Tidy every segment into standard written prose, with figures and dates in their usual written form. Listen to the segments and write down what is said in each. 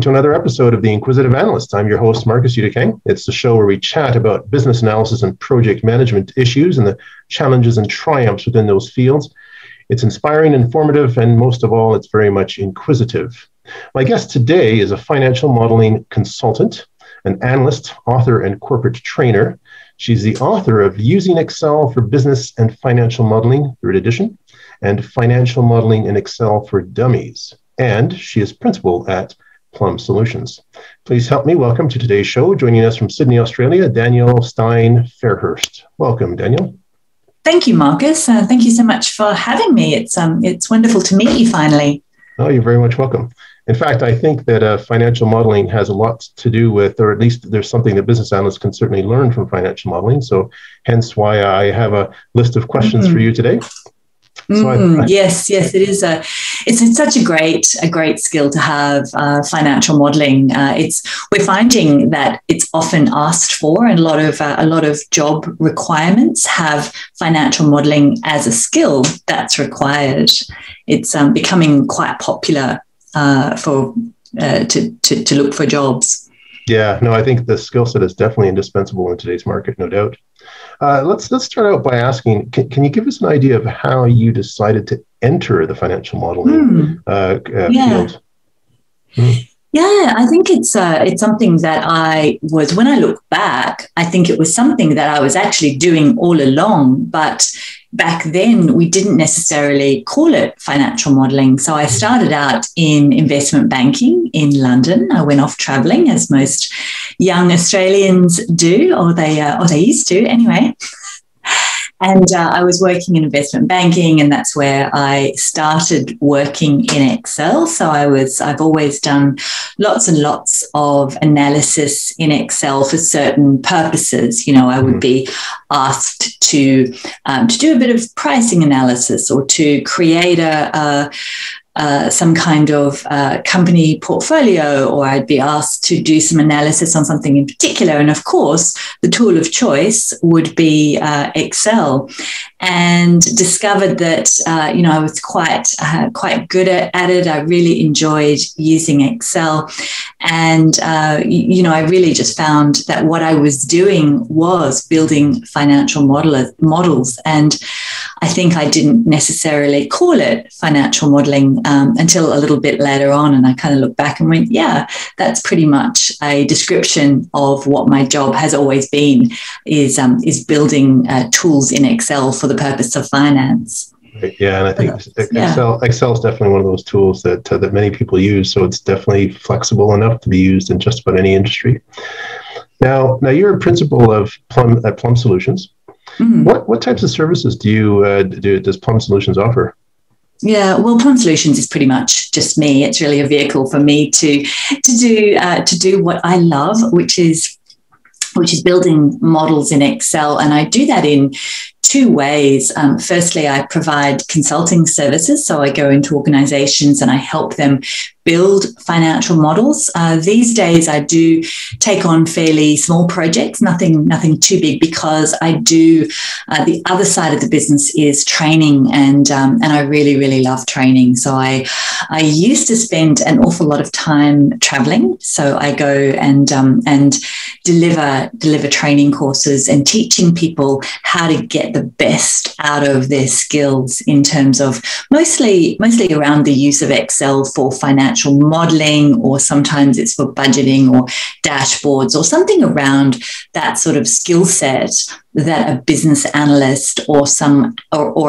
to another episode of The Inquisitive Analyst. I'm your host, Marcus Udikeng. It's the show where we chat about business analysis and project management issues and the challenges and triumphs within those fields. It's inspiring, informative, and most of all, it's very much inquisitive. My guest today is a financial modeling consultant, an analyst, author, and corporate trainer. She's the author of Using Excel for Business and Financial Modeling, 3rd edition, and Financial Modeling in Excel for Dummies. And she is principal at Plum Solutions. Please help me welcome to today's show, joining us from Sydney, Australia, Danielle Stein Fairhurst. Welcome, Danielle. Thank you, Marcus. Thank you so much for having me. It's wonderful to meet you finally. Oh, you're very much welcome. In fact, I think that financial modeling has a lot to do with, or at least there's something that business analysts can certainly learn from financial modeling. So hence why I have a list of questions for you today. Yes, it is. It's such a great skill to have. Financial modelling. We're finding that it's often asked for, and a lot of job requirements have financial modelling as a skill that's required. It's becoming quite popular to look for jobs. Yeah, no, I think the skill set is definitely indispensable in today's market, no doubt. Let's start out by asking, can you give us an idea of how you decided to enter the financial modeling field? Yeah, I think it's something that when I look back, I think it was something that I was actually doing all along, but back then we didn't necessarily call it financial modelling. So I started out in investment banking in London. I went off travelling, as most young Australians do, or they used to anyway. And I was working in investment banking, and that's where I started working in Excel. So I've always done lots and lots of analysis in Excel for certain purposes. You know, I would be asked to do a bit of pricing analysis or to create some kind of company portfolio, or I'd be asked to do some analysis on something in particular. And of course, the tool of choice would be Excel, and discovered that, I was quite good at it. I really enjoyed using Excel. And, I really just found that what I was doing was building financial models. And I think I didn't necessarily call it financial modeling until a little bit later on. And I kind of looked back and went, yeah, that's pretty much a description of what my job has always been, is building tools in Excel for the purpose of finance. Right. Yeah, and I think Excel is definitely one of those tools that many people use. So it's definitely flexible enough to be used in just about any industry. Now you're a principal of Plum Solutions. Mm-hmm. What types of services does Plum Solutions offer? Yeah, well, Plum Solutions is pretty much just me. It's really a vehicle for me to do what I love, which is building models in Excel, and I do that in two ways. Firstly, I provide consulting services, so I go into organizations and I help them build financial models. These days, I do take on fairly small projects, nothing too big, because I do the other side of the business is training, and I really, really love training. So I used to spend an awful lot of time traveling. So I go and deliver training courses and teaching people how to get the best out of their skills in terms of mostly around the use of Excel for financial modeling, or sometimes it's for budgeting or dashboards or something around that sort of skill set that a business analyst or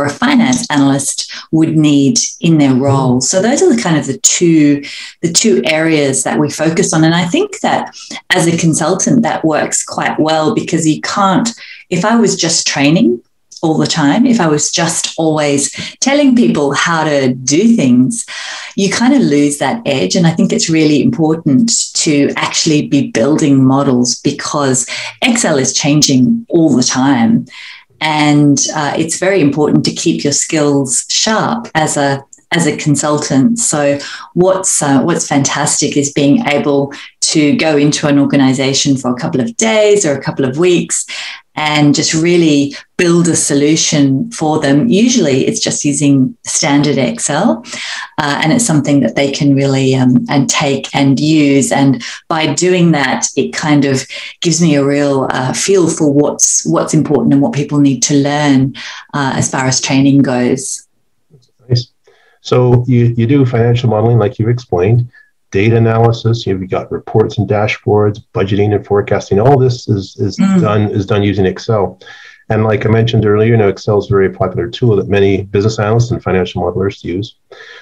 a finance analyst would need in their role. So those are the two areas that we focus on. And I think that as a consultant, that works quite well, because you can't, if I was just training all the time, if I was just always telling people how to do things, you kind of lose that edge. And I think it's really important to actually be building models, because Excel is changing all the time. And it's very important to keep your skills sharp as a consultant. So what's fantastic is being able to go into an organization for a couple of days or a couple of weeks and just really build a solution for them. Usually it's just using standard Excel, and it's something that they can really and take and use. And by doing that, it kind of gives me a real feel for what's important and what people need to learn as far as training goes. Nice. So you do financial modeling, like you've explained, data analysis. You've got reports and dashboards, budgeting and forecasting. All this is done using Excel. And like I mentioned earlier, Excel is a very popular tool that many business analysts and financial modelers use.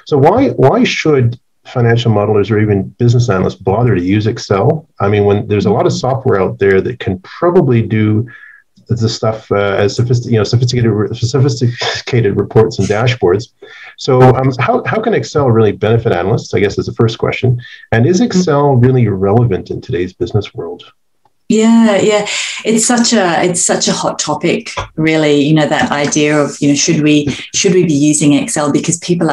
So why should financial modelers or even business analysts bother to use Excel? I mean, when there's a lot of software out there that can probably do the stuff as sophisticated reports and dashboards. So how can Excel really benefit analysts, I guess, is the first question. And is Excel really relevant in today's business world? Yeah. It's such a hot topic, really, that idea of, should we be using Excel? Because people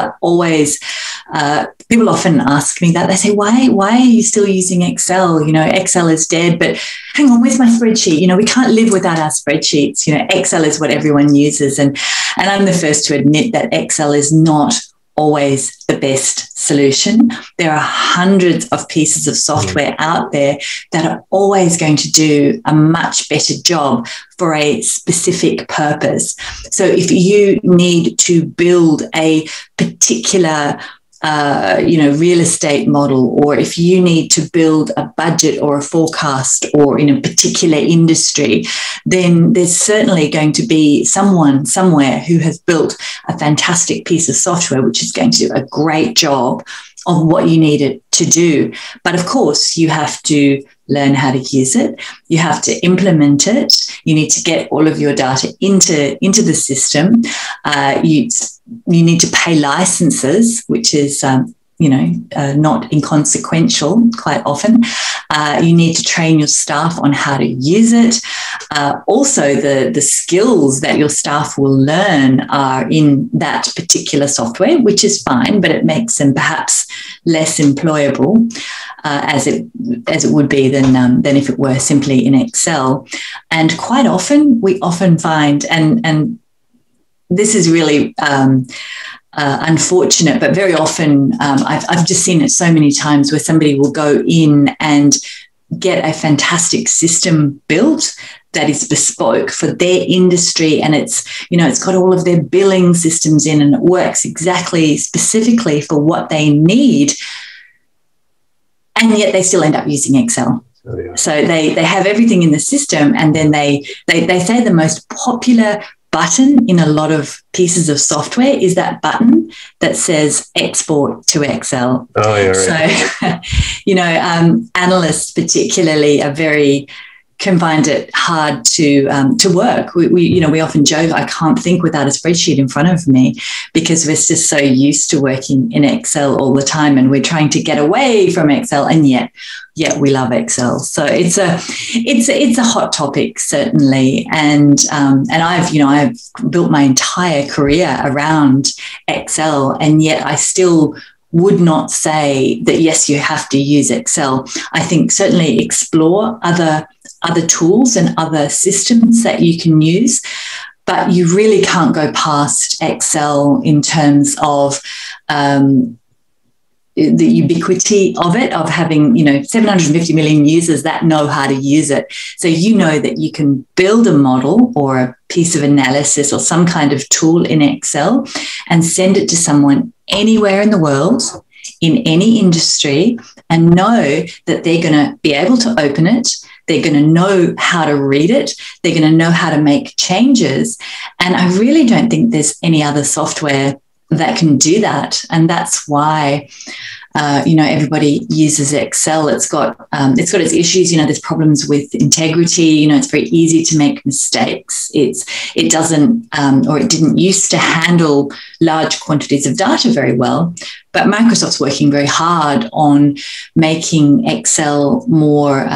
often ask me that. They say, why are you still using Excel? Excel is dead, but hang on, where's my spreadsheet? We can't live without our spreadsheets. Excel is what everyone uses. And I'm the first to admit that Excel is not always the best solution. There are hundreds of pieces of software out there that are always going to do a much better job for a specific purpose. So if you need to build a particular real estate model, or if you need to build a budget or a forecast or in a particular industry, then there's certainly going to be someone somewhere who has built a fantastic piece of software which is going to do a great job of what you need it to do. But of course, you have to learn how to use it. You have to implement it. You need to get all of your data into the system. You need to pay licenses, which is not inconsequential quite often. You need to train your staff on how to use it. Also, the skills that your staff will learn are in that particular software, which is fine, but it makes them perhaps less employable as it would be than if it were simply in Excel. And quite often, we often find, and this is really unfortunate, but very often I've just seen it so many times where somebody will go in and get a fantastic system built that is bespoke for their industry, and it's got all of their billing systems in, and it works exactly specifically for what they need, and yet they still end up using Excel. Oh, yeah. So they have everything in the system, and then they say the most popular button in a lot of pieces of software is that button that says export to Excel. Oh, yeah, right. So, analysts particularly are can find it hard to work. We often joke, I can't think without a spreadsheet in front of me, because we're just so used to working in Excel all the time, and we're trying to get away from Excel, and yet we love Excel. So it's a hot topic, certainly, and I've built my entire career around Excel, and yet I still would not say that yes, you have to use Excel. I think certainly explore other tools and other systems that you can use, but you really can't go past Excel in terms of the ubiquity of it, of having 750 million users that know how to use it. So that you can build a model or a piece of analysis or some kind of tool in Excel and send it to someone anywhere in the world, in any industry, and know that they're going to be able to open it. They're going to know how to read it. They're going to know how to make changes. And I really don't think there's any other software that can do that. And that's why, everybody uses Excel. It's got its issues. There's problems with integrity. It's very easy to make mistakes. It doesn't, or it didn't used to handle large quantities of data very well. But Microsoft's working very hard on making Excel more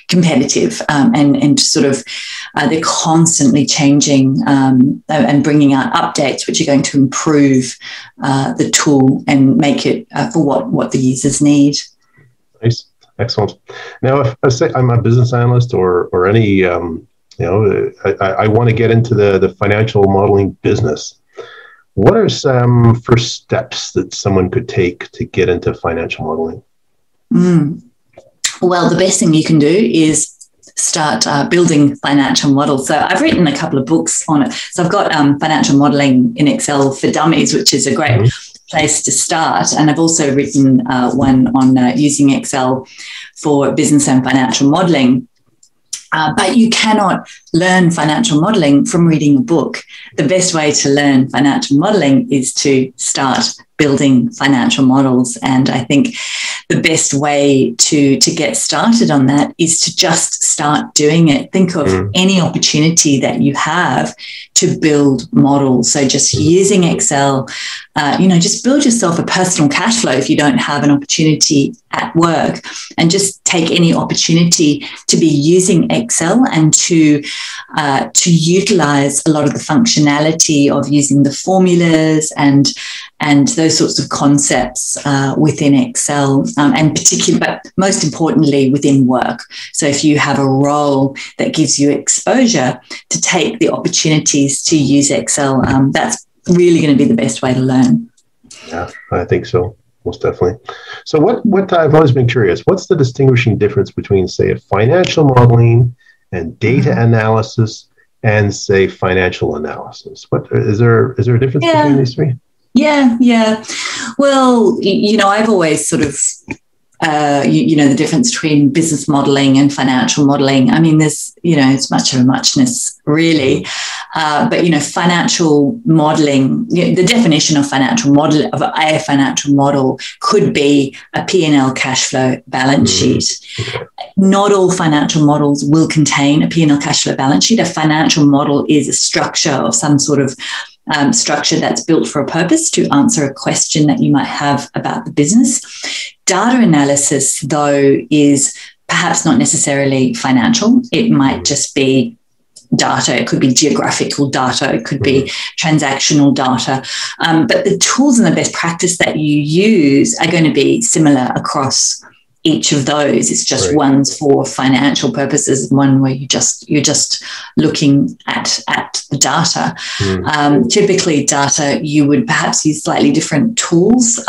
competitive, and sort of they're constantly changing and bringing out updates which are going to improve the tool and make it for what the users need. Nice. Excellent. Now, if I say I'm a business analyst or any, I want to get into the financial modeling business. What are some first steps that someone could take to get into financial modeling? Well, the best thing you can do is start building financial models. So I've written a couple of books on it. So I've got Financial Modeling in Excel for Dummies, which is a great place to start. And I've also written one on using Excel for business and financial modeling. But you cannot learn financial modeling from reading a book. The best way to learn financial modeling is to start building financial models. And I think the best way to get started on that is to just start doing it. Think of any opportunity that you have to build models. So just using Excel, just build yourself a personal cash flow if you don't have an opportunity at work, and just take any opportunity to be using Excel and to utilize a lot of the functionality of using the formulas and those sorts of concepts within Excel, and particularly, but most importantly, within work. So if you have a role that gives you exposure, to take the opportunities to use Excel, that's really going to be the best way to learn. Yeah, I think so. Most definitely. So what I've always been curious, what's the distinguishing difference between, say, financial modeling and data analysis and, say, financial analysis? What is there a difference between these three? Yeah. Well, I've always sort of, the difference between business modeling and financial modeling. I mean, there's, it's much of a muchness, really. But, financial modeling, the definition of a financial model could be a P&L cash flow balance sheet. Not all financial models will contain a P&L cash flow balance sheet. A financial model is a structure of some sort of structure that's built for a purpose to answer a question that you might have about the business. Data analysis, though, is perhaps not necessarily financial. It might just be data. It could be geographical data. It could be transactional data. But the tools and the best practice that you use are going to be similar across each of those. It's just one's for financial purposes, one where you're just looking at the data. Typically, data, you would perhaps use slightly different tools.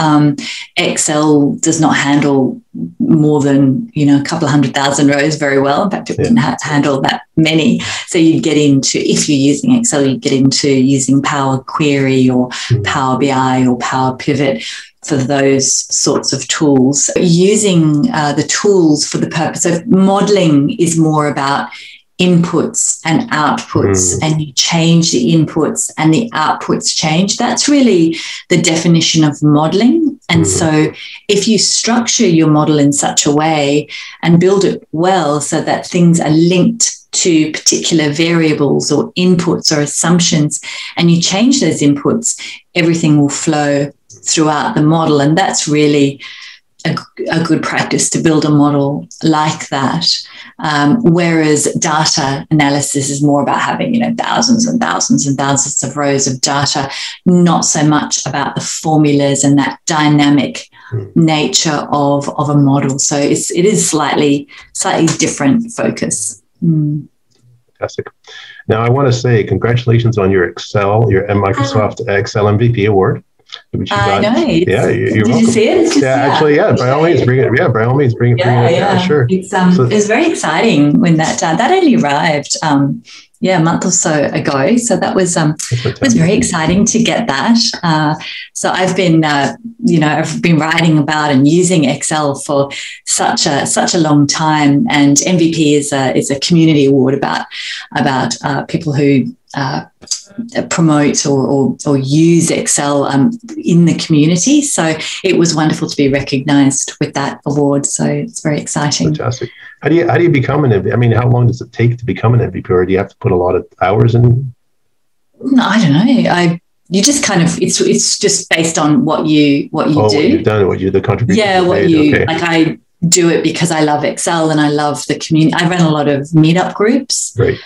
Excel does not handle more than a couple of 100,000 rows very well. In fact, it can handle that many. So you'd get into, if you're using Excel, you'd get into using Power Query or Power BI or Power Pivot for those sorts of tools. Using the tools for the purpose of modeling is more about inputs and outputs, and you change the inputs and the outputs change. That's really the definition of modeling. And so if you structure your model in such a way and build it well so that things are linked to particular variables or inputs or assumptions, and you change those inputs, everything will flow throughout the model. And that's really a good practice, to build a model like that. Whereas data analysis is more about having, thousands and thousands and thousands of rows of data, not so much about the formulas and that dynamic nature of a model. So it is slightly different focus. Fantastic. Now, I want to say congratulations on your Microsoft Excel MVP award. I know. Yeah, you're Did welcome. You see it? By all means, bring it. Yeah, by all means, bring it. Yeah, sure. It was very exciting when that only arrived. A month or so ago. So that was very exciting to get that. So I've been I've been writing about and using Excel for such a long time. And MVP is a community award about people who promote or use Excel in the community. So it was wonderful to be recognised with that award. So it's very exciting. Fantastic. How do you become an MVP? I mean, how long does it take to become an MVP, or do you have to put a lot of hours in? No, I don't know. You just kind of, it's just based on what you do. What you've done, the contribution. Yeah, what you, okay. Like do it because I love Excel and I love the community. I run a lot of meetup groups. Right.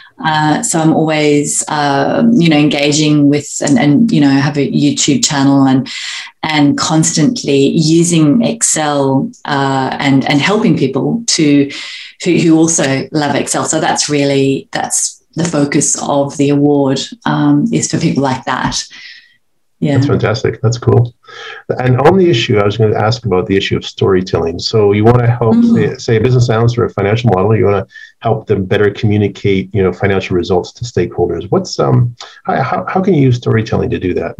So I'm always, engaging with and have a YouTube channel and constantly using Excel and helping people who also love Excel. So that's the focus of the award, is for people like that. Yeah. That's fantastic. That's cool. And on the issue, I was going to ask about the issue of storytelling. So you want to help, say a business analyst or a financial modeler, you want to help them better communicate, financial results to stakeholders. What's how can you use storytelling to do that?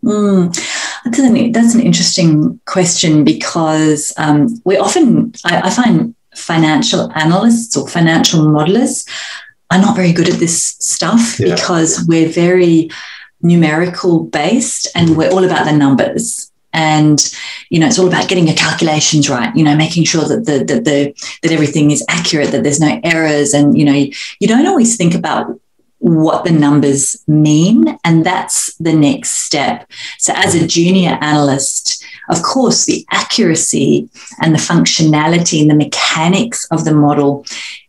That's an interesting question, because we often, I find financial analysts or financial modelers are not very good at this stuff, because we're very numerical based and we're all about the numbers, and it's all about getting your calculations right, making sure that everything is accurate, that there's no errors, and you don't always think about what the numbers mean, and that's the next step. So as a junior analyst, of course, the accuracy and the functionality and the mechanics of the model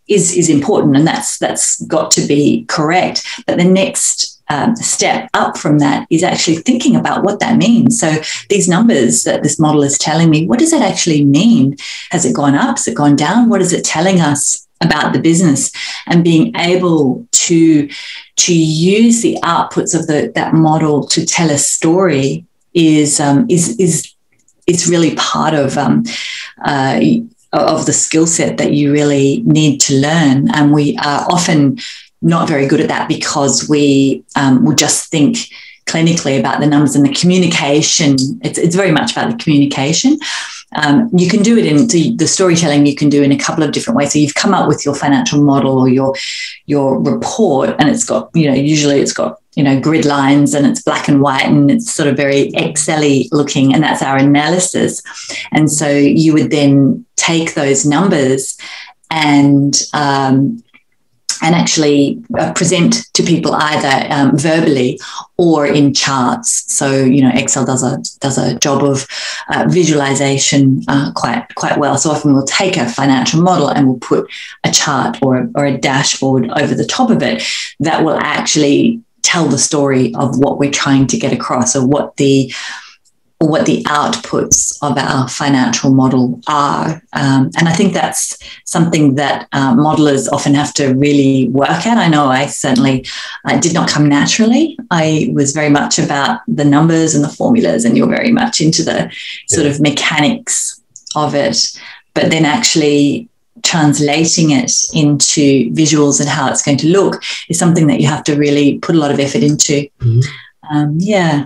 is important, and that's got to be correct. But the next step up from that is actually thinking about what that means. So these numbers that this model is telling me, what does that actually mean? Has it gone up? Has it gone down? What is it telling us about the business? And being able to use the outputs of that model to tell a story is really part of the skill set that you really need to learn. And we are often not very good at that, because we will just think clinically about the numbers and the communication. It's very much about the communication. You can do it in the storytelling. You can do in a couple of different ways. So you've come up with your financial model or your report, and it's got usually it's got grid lines, and it's black and white, and it's sort of very Excel-y looking, and that's our analysis. And so you would then take those numbers and actually present to people either verbally or in charts. So Excel does a job of visualization quite well. So often we'll take a financial model and we'll put a chart or a dashboard over the top of it that will actually tell the story of what we're trying to get across, or what the outputs of our financial model are. And I think that's something that modelers often have to really work at. I know I certainly did not come naturally. I was very much about the numbers and the formulas, and you're very much into the sort of mechanics of it. But then actually translating it into visuals and how it's going to look is something that you have to really put a lot of effort into. Nice. Yeah.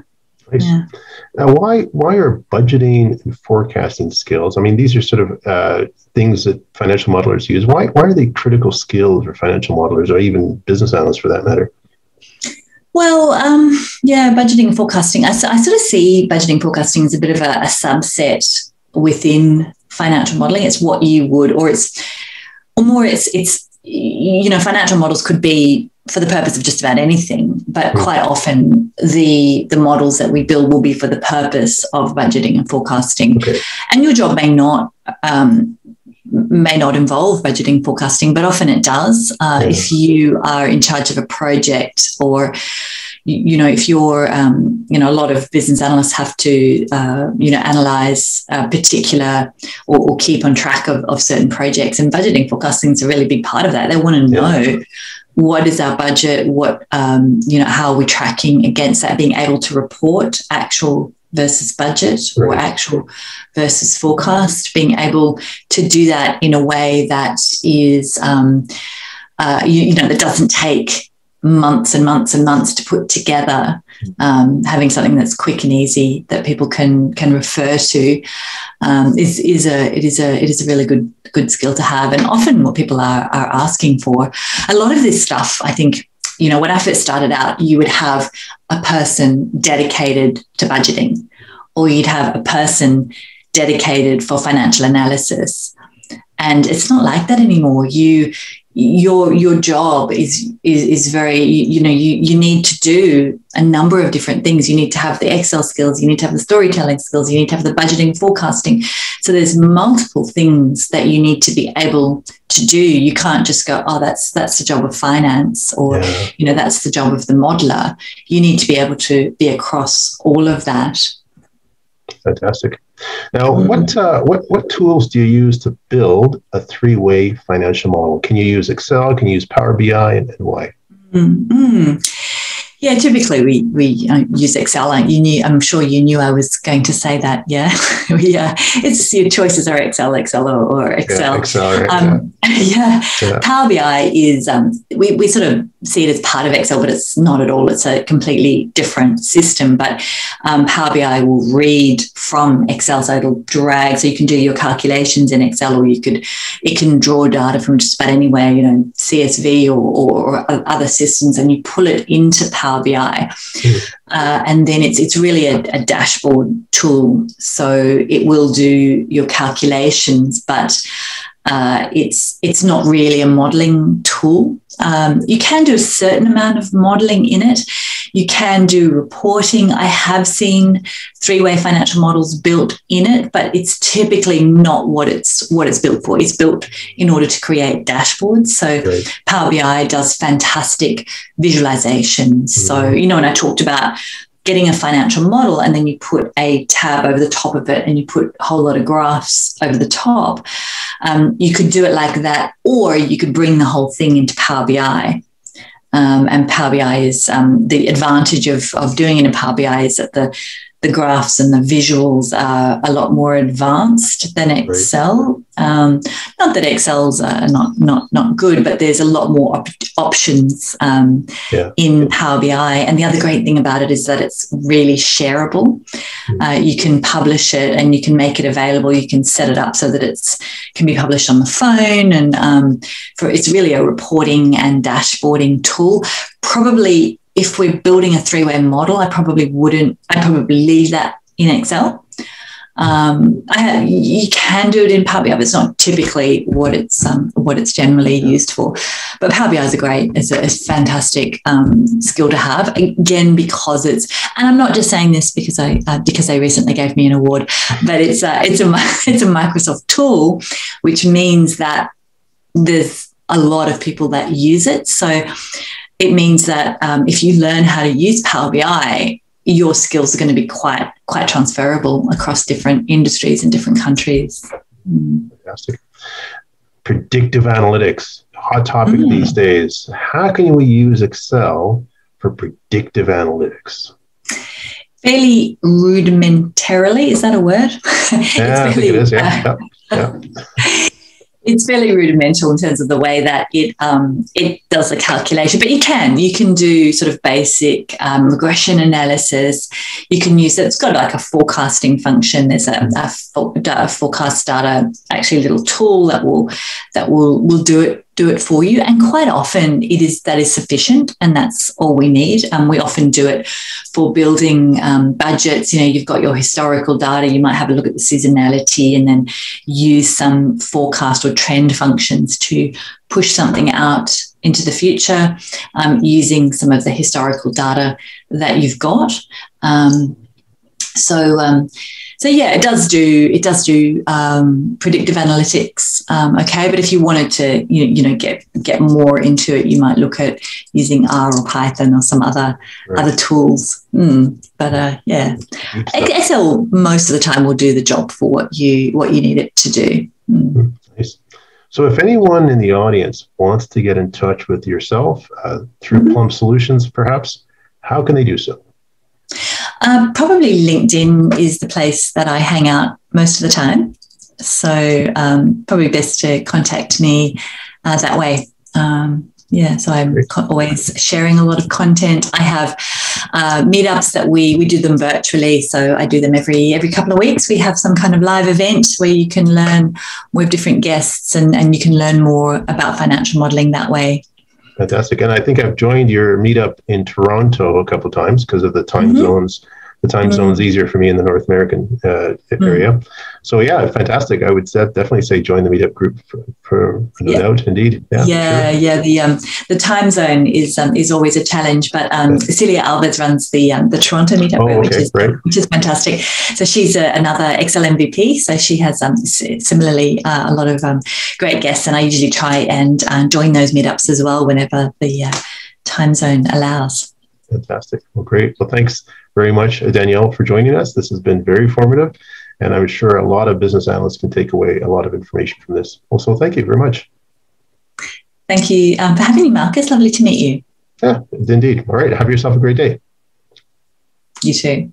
Now, why are budgeting and forecasting skills? I mean, these are sort of things that financial modelers use. Why are they critical skills for financial modelers, or even business analysts for that matter? Well, budgeting and forecasting. I sort of see budgeting and forecasting as a bit of a subset within financial modeling. It's what you would, it's financial models could be for the purpose of just about anything, but quite often the models that we build will be for the purpose of budgeting and forecasting. Okay. And your job may not involve budgeting, forecasting, but often it does. If you are in charge of a project, or if you're, a lot of business analysts have to, analyze a particular or keep on track of certain projects, and budgeting forecasting is a really big part of that. They want to know what is our budget, what, how are we tracking against that, being able to report actual versus budget, or actual versus forecast, being able to do that in a way that is, that doesn't take months and months and months to put together. Having something that's quick and easy that people can refer to is a really good skill to have, and often what people are asking for. A lot of this stuff, I think, when I first started out, you would have a person dedicated to budgeting, or you'd have a person dedicated for financial analysis. And it's not like that anymore. Your job is very, you need to do a number of different things. You need to have the Excel skills, you need to have the storytelling skills, you need to have the budgeting, forecasting. So there's multiple things that you need to be able to do. You can't just go, oh, that's the job of finance, or that's the job of the modeler. You need to be able to be across all of that. Fantastic. Now, what tools do you use to build a three-way financial model? Can you use Excel? Can you use PowerBI, and why? Yeah, typically we use Excel. I'm sure you knew I was going to say that. Yeah, it's your choices are Excel, or Excel. Yeah, Excel, right? Power BI is we sort of see it as part of Excel, but it's not at all. It's a completely different system. But Power BI will read from Excel, so it'll drag. So you can do your calculations in Excel, or it can draw data from just about anywhere, CSV or other systems, and you pull it into Power BI, and then it's really a dashboard tool. So it will do your calculations, but it's not really a modeling tool. You can do a certain amount of modeling in it. You can do reporting. I have seen three-way financial models built in it, but it's typically not what it's built for. It's built in order to create dashboards. So Power BI does fantastic visualizations. So, when I talked about getting a financial model and then you put a tab over the top of it and you put a whole lot of graphs over the top, you could do it like that, or you could bring the whole thing into Power BI. And Power BI is the advantage of doing it in Power BI is that the graphs and the visuals are a lot more advanced than Excel. Not that Excel's not good, but there's a lot more options in Power BI. And the other great thing about it is that it's really shareable. You can publish it and you can make it available. You can set it up so that it can be published on the phone. And it's really a reporting and dashboarding tool. Probably, if we're building a three-way model, I'd probably leave that in Excel. You can do it in Power BI, but it's not typically what it's generally used for. But Power BI is it's a fantastic skill to have. Again, because and I'm not just saying this because they recently gave me an award, but it's a Microsoft tool, which means that there's a lot of people that use it. So it means that if you learn how to use Power BI, your skills are going to be quite transferable across different industries and different countries. Fantastic. Predictive analytics, hot topic these days. How can we use Excel for predictive analytics? Fairly rudimentarily, is that a word? Yeah, I think it is, yeah. It's fairly rudimental in terms of the way that it does the calculation, but you can do sort of basic regression analysis. You can use it. It's got like a forecasting function. There's a forecast data, actually a little tool that will do it for you. And quite often that is sufficient, and that's all we need. We often do it for building budgets. You've got your historical data. You might have a look at the seasonality and then use some forecast or trend functions to push something out into the future using some of the historical data that you've got. So yeah, it does do predictive analytics. Okay, but if you wanted to get more into it, you might look at using R or Python or some other tools. But Excel most of the time will do the job for what you need it to do. Nice. So if anyone in the audience wants to get in touch with yourself through Plum Solutions, perhaps, how can they do so? Probably LinkedIn is the place that I hang out most of the time. So probably best to contact me that way. So I'm always sharing a lot of content. I have meetups that we do them virtually. So I do them every couple of weeks. We have some kind of live event where you can learn with different guests and you can learn more about financial modeling that way. Fantastic. And I think I've joined your meetup in Toronto a couple of times because of the time zones the time zone's easier for me in the North American area. So yeah, fantastic. I would definitely say join the meetup group for no doubt, indeed. The time zone is always a challenge, but Celia Alvarez runs the Toronto meetup group, which is fantastic. So she's another Excel MVP. So she has similarly a lot of great guests, and I usually try and join those meetups as well whenever the time zone allows. Fantastic. Well, great. Well, thanks very much, Danielle, for joining us. This has been very informative, and I'm sure a lot of business analysts can take away a lot of information from this. Also, thank you very much. Thank you for having me, Marcus. Lovely to meet you. Yeah, indeed. All right. Have yourself a great day. You too.